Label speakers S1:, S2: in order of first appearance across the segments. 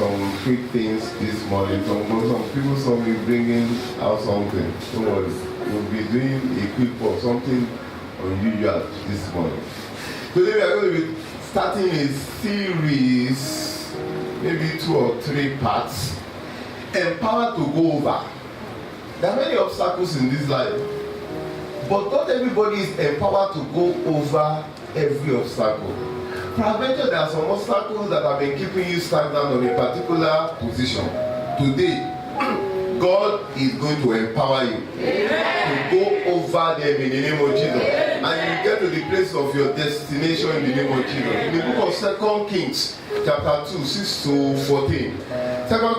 S1: some quick things this morning. Some people saw me bringing out something. Don't worry. We'll be doing a quick for something unusual this morning. Today we are going to be starting a series, maybe 2 or 3 parts, empowered to go over. There are many obstacles in this life, but not everybody is empowered to go over every obstacle. Peradventure, there are some obstacles that have been keeping you stagnant on a particular position. Today, God is going to empower you to go over them in the name of Jesus. And you get to the place of your destination in the name of Jesus. In the book of 2 Kings, chapter 2, 6 to 14. 2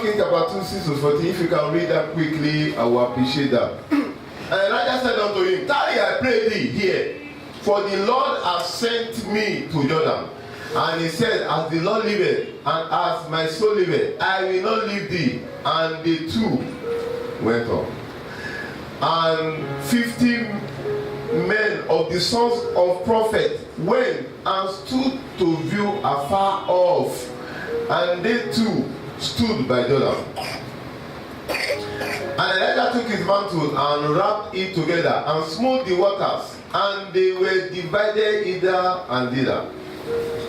S1: Kings, chapter 2, 6 to 14. If you can read that quickly, I will appreciate that. And Elijah said unto him, tarry, I pray thee here, for the Lord has sent me to Jordan. And he said, as the Lord liveth, and as my soul liveth, I will not leave thee. And the two went on. And 50 men of the sons of prophets went and stood to view afar off. And they too stood by Jordan. And Elijah took his mantle and wrapped it together and smote the waters, and they were divided hither and thither,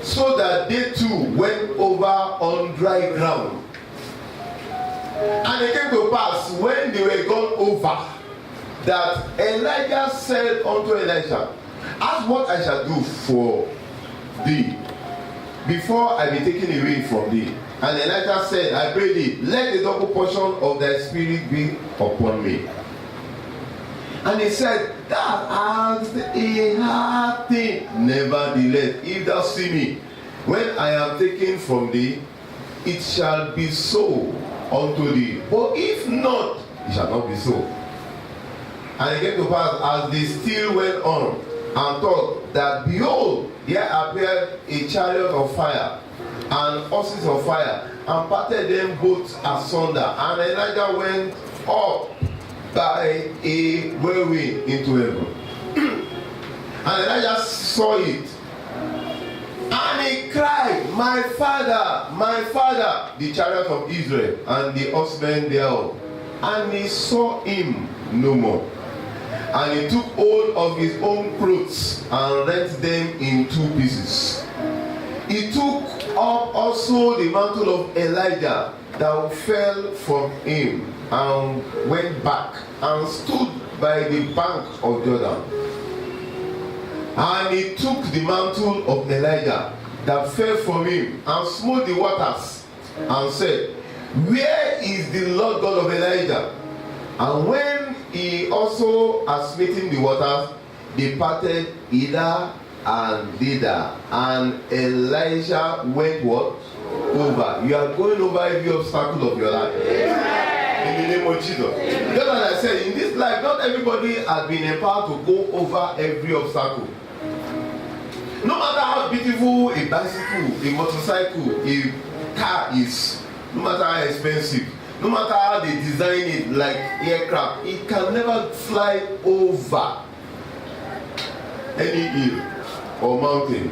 S1: so that they too went over on dry ground. And it came to pass, when they were gone over, that Elijah said unto Elisha, ask what I shall do for thee before I be taken away from thee. And Elijah said, I pray thee, let the double portion of thy spirit be upon me. And he said, thou hast a hard thing. Nevertheless, if thou see me, when I am taken from thee, it shall be so unto thee. But if not, it shall not be so. And it came to pass, as they still went on, and thought that, behold, there appeared a chariot of fire, and horses of fire, and parted them both asunder. And Elijah went up by a whirlwind into heaven. And Elijah saw it, and he cried, my father, the chariot of Israel, and the horsemen thereof. And he saw him no more. And he took hold of his own clothes and rent them in 2 pieces. He took up also the mantle of Elijah that fell from him, and went back and stood by the bank of Jordan. And he took the mantle of Elijah that fell from him, and smote the waters, and said, where is the Lord God of Elijah? And when he also had smitten the waters, they parted hither and thither, and Elijah went what? Over. You are going over every obstacle of your life. In the name of Jesus. Just as I said, in this life, not everybody has been empowered to go over every obstacle. No matter how beautiful a bicycle, a motorcycle, a car is, no matter how expensive, no matter how they design it like aircraft, it can never fly over any hill or mountain.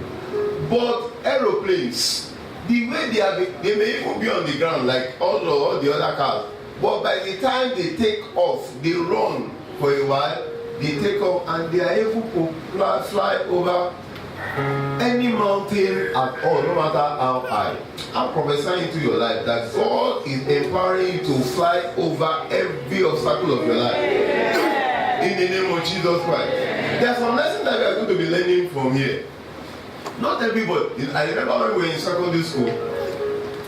S1: But aeroplanes, the way they may even be on the ground like all the other cars, but by the time they take off, they run for a while, they take off, and they are able to fly over any mountain at all, no matter how high. I'm prophesying into your life that God is empowering you to fly over every obstacle of your life. In the name of Jesus Christ. There are some lessons that we are going to be learning from here. Not everybody. I remember when we were in secondary school,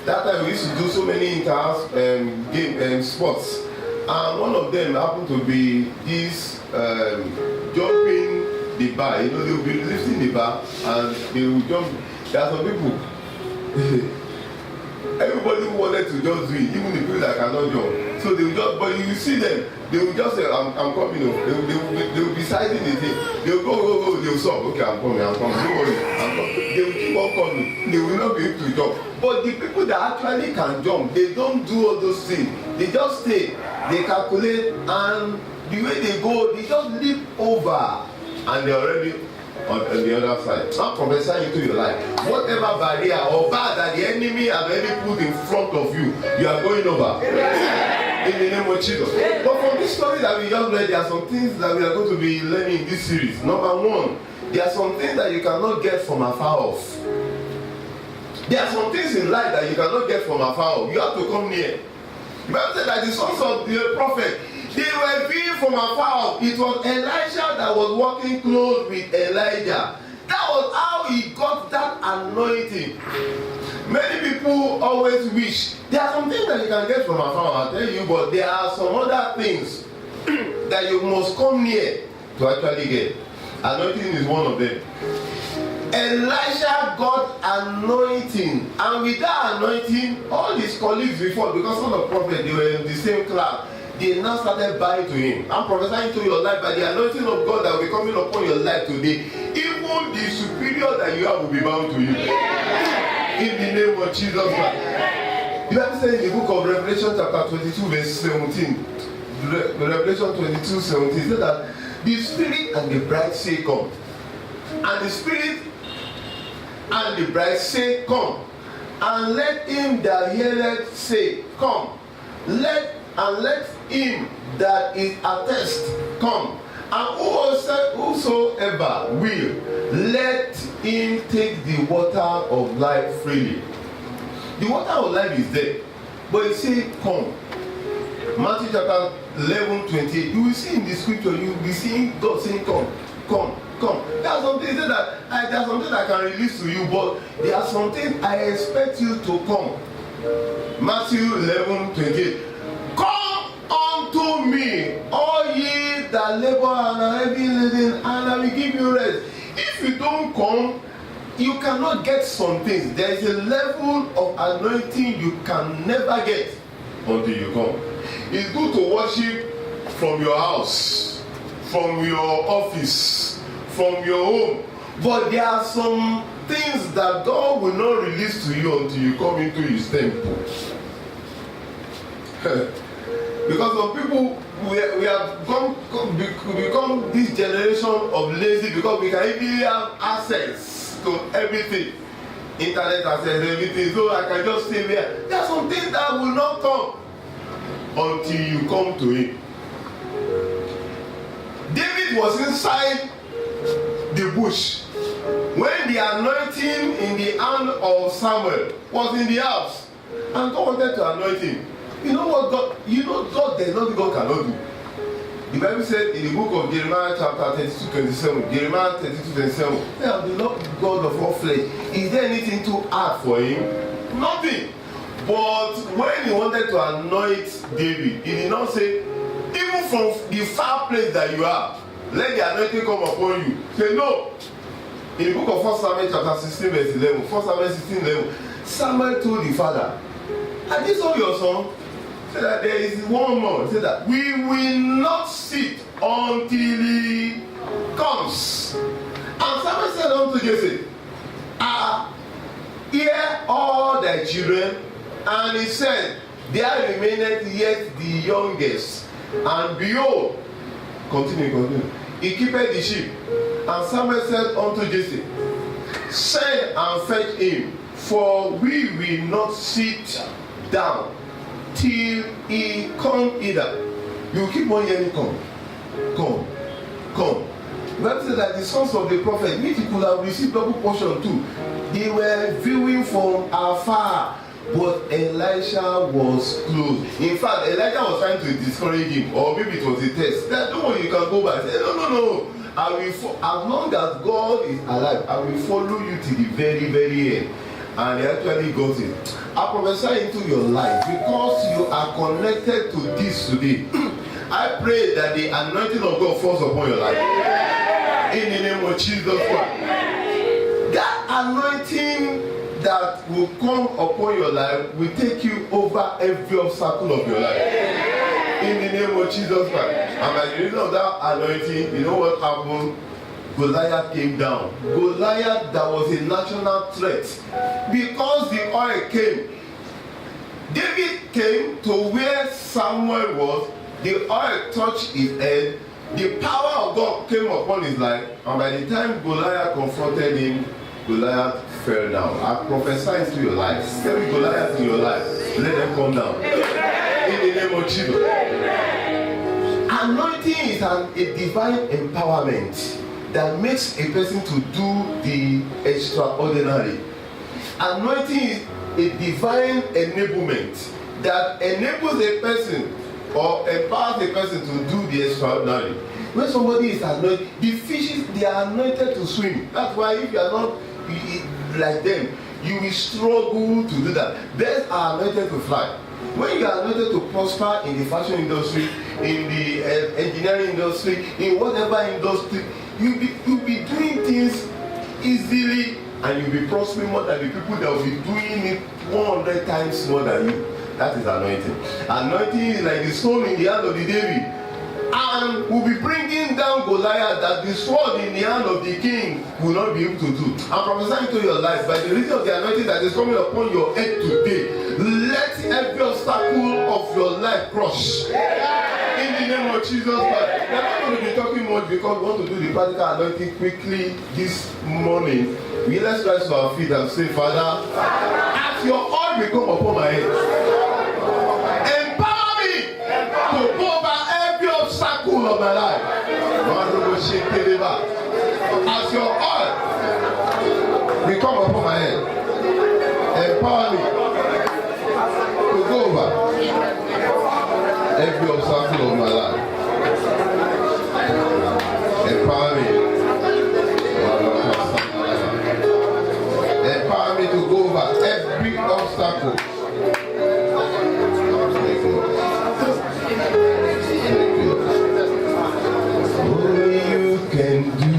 S1: that time we used to do so many inter-house sports. And one of them happened to be this jumping the bar. You know, they will be lifting the bar and they will jump. There are some people, everybody who wanted to just do it, even the people that cannot jump. So they will just, but you see them, they will just say, I'm coming. They will be sizing the thing. They will go, they will stop. Okay, I'm coming. Don't worry, I'm coming. They will keep on coming. They will not be able to jump. But the people that actually can jump, they don't do all those things. They just stay, they calculate, and the way they go, they just leap over, and they're already on the other side. I'm prophesying into your life. Whatever barrier or bar that the enemy has already put in front of you, you are going over. In the name of Jesus. But from this story that we just read, there are some things that we are going to be learning in this series. Number one, there are some things that you cannot get from afar off. There are some things in life that you cannot get from afar off. You have to come near. The Bible said that the sons of the prophet, they were viewing from afar off. It was Elisha that was working close with Elijah. That was how he got that anointing. Many people always wish. There are some things that you can get from afar, I'll tell you, but there are some other things that you must come near to actually get. Anointing is one of them. Elisha got anointing, and with that anointing, all his colleagues before, because some of the prophets, they were in the same class, they now started bowing to him. I'm prophesying to your life by the anointing of God that will be coming upon your life today. Even the superior that you have will be bound to you. In the name of Jesus Christ. You have to say in the book of Revelation chapter 22 verse 17. Revelation 22, 17 says that the Spirit and the bride say come. And the Spirit and the bride say come. And let him that heareth say come. Let him that is athirst come. And whosoever will, let him take the water of life freely. The water of life is there. But it says come. Matthew chapter 11, 28. You will see in the scripture, you will be seeing God saying come, come, come. There are some things that I can release to you, but there are some things I expect you to come. Matthew 11, 28. Come unto me, all ye that labor and are heavy laden, and I will give you rest. If you don't come, you cannot get some things. There is a level of anointing you can never get until you come. It's good to worship from your house, from your office, from your home, but there are some things that God will not release to you until you come into his temple. Because some people, we have become this generation of lazy because we can easily have access to everything. Internet access, everything. So I can just stay there. There are some things that will not come until you come to him. David was inside the bush when the anointing in the hand of Samuel was in the house, and God wanted to anoint him. You know what God? You know God, there's nothing God cannot do. The Bible said in the book of Jeremiah chapter 32, 27, Jeremiah 32, 27, I am the Lord God of all flesh. Is there anything too hard for him? Nothing. But when he wanted to anoint David, he did not say, even from the far place that you are, let the anointing come upon you. Say no. In the book of 1 Samuel chapter 16, verse 11, 1 Samuel 16, 11, Samuel told the father, "Are this all your son?" He said that there is one more. He said that we will not sit until he comes. And Samuel said unto Jesse, hear all thy children. And he said, there remaineth yet the youngest. And behold, continue. He keepeth the sheep. And Samuel said unto Jesse, send and fetch him, for we will not sit down till he come hither. You keep on hearing come. The Bible said that the sons of the prophet, which he could have received double portion too, they were viewing from afar. But Elisha was close. In fact, Elijah was trying to discourage him, or maybe it was a test. Don't worry, you can go back. Say, no. I will as long as God is alive, I will follow you to the very, very end. And he actually got it. I prophesy into your life because you are connected to this today. I pray that the anointing of God falls upon your life. In the name of Jesus Christ. That anointing that will come upon your life will take you over every obstacle of your life. In the name of Jesus Christ. And by the reason of that anointing, you know what happened? Goliath came down. Goliath, that was a national threat. Because the oil came. David came to where Samuel was. The oil touched his head. the power of God came upon his life, and by the time Goliath confronted him, Goliath fell down. I prophesy into your life. Every Goliath in your life, let them come down. In the name of Jesus. Anointing is a divine empowerment that makes a person to do the extraordinary. Anointing is a divine enablement that enables a person or empowers a person to do the extraordinary. When somebody is anointed, the fishes, they are anointed to swim. That's why if you are not like them, you will struggle to do that. Birds are anointed to fly. When you are anointed to prosper in the fashion industry, in the engineering industry, in whatever industry, you'll be doing things easily, and you'll be prospering more than the people that will be doing it 100 times more than you. That is anointing. Anointing is like the stone in the hand of the David, and will be bringing down Goliath that the sword in the hand of the king will not be able to do. I'm prophesying to your life by the reason of the anointing that is coming upon your head today. Let every obstacle of your life crush. In the name of Jesus Christ. We're not going to be talking much because we want to do the practical anointing quickly this morning. Let's rise to our feet and say, Father, as your oil will come upon my head, empower me to go over every obstacle of my life. As your oil will come upon my head, empower me to go over every obstacle of my life. Empower me. Empower me to go over every obstacle. Thank you. Thank you. Only you can do.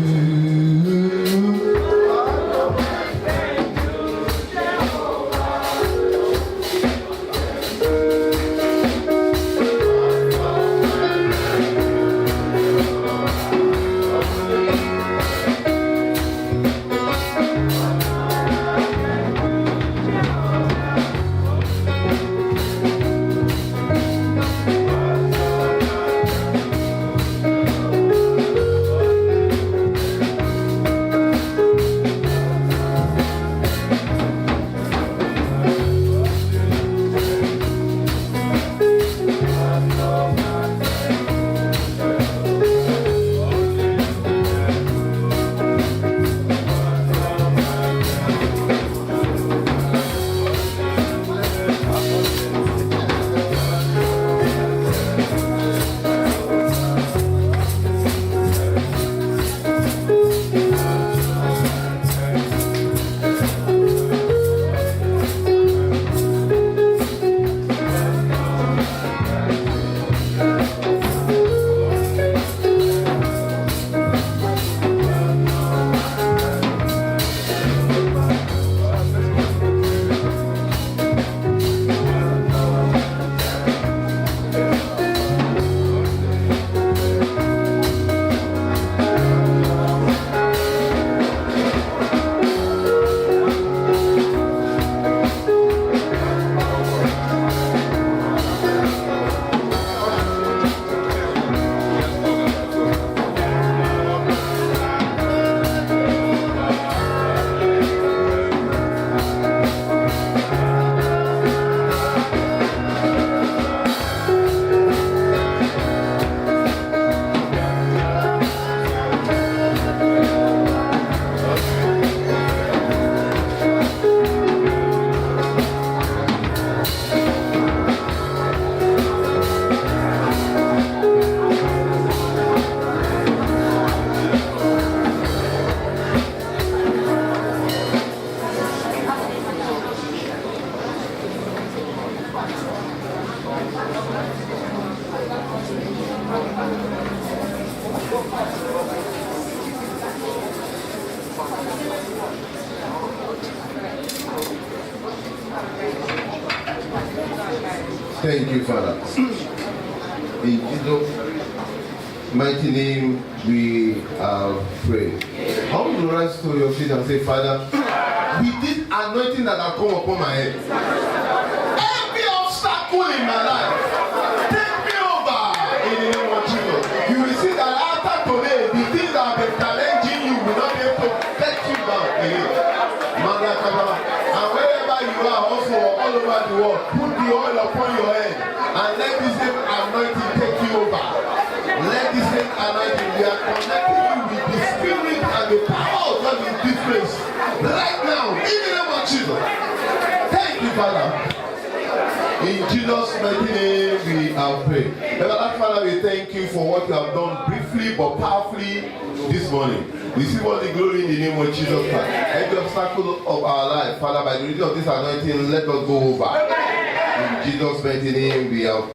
S1: Thank you, Father. In Jesus' mighty name, we pray. I want to rise to your feet and say, Father, with this anointing that has come upon my head, every obstacle in my life, take me over in the name of Jesus. You will see that let you down in it. And wherever you are, also all over the world, put the oil upon your head and let this same anointing take you over. Let this same anointing, we are connecting you with the spirit and the power of God in this place. Right now, in the name of Jesus. Thank you, Father. In Jesus' mighty name we have prayed. Everlasting Father, we thank you for what you have done briefly but powerfully this morning. Receive all the glory in the name of Jesus Christ. Every obstacle of our life, Father, by the reason of this anointing, let us go over. In Jesus' mighty name we have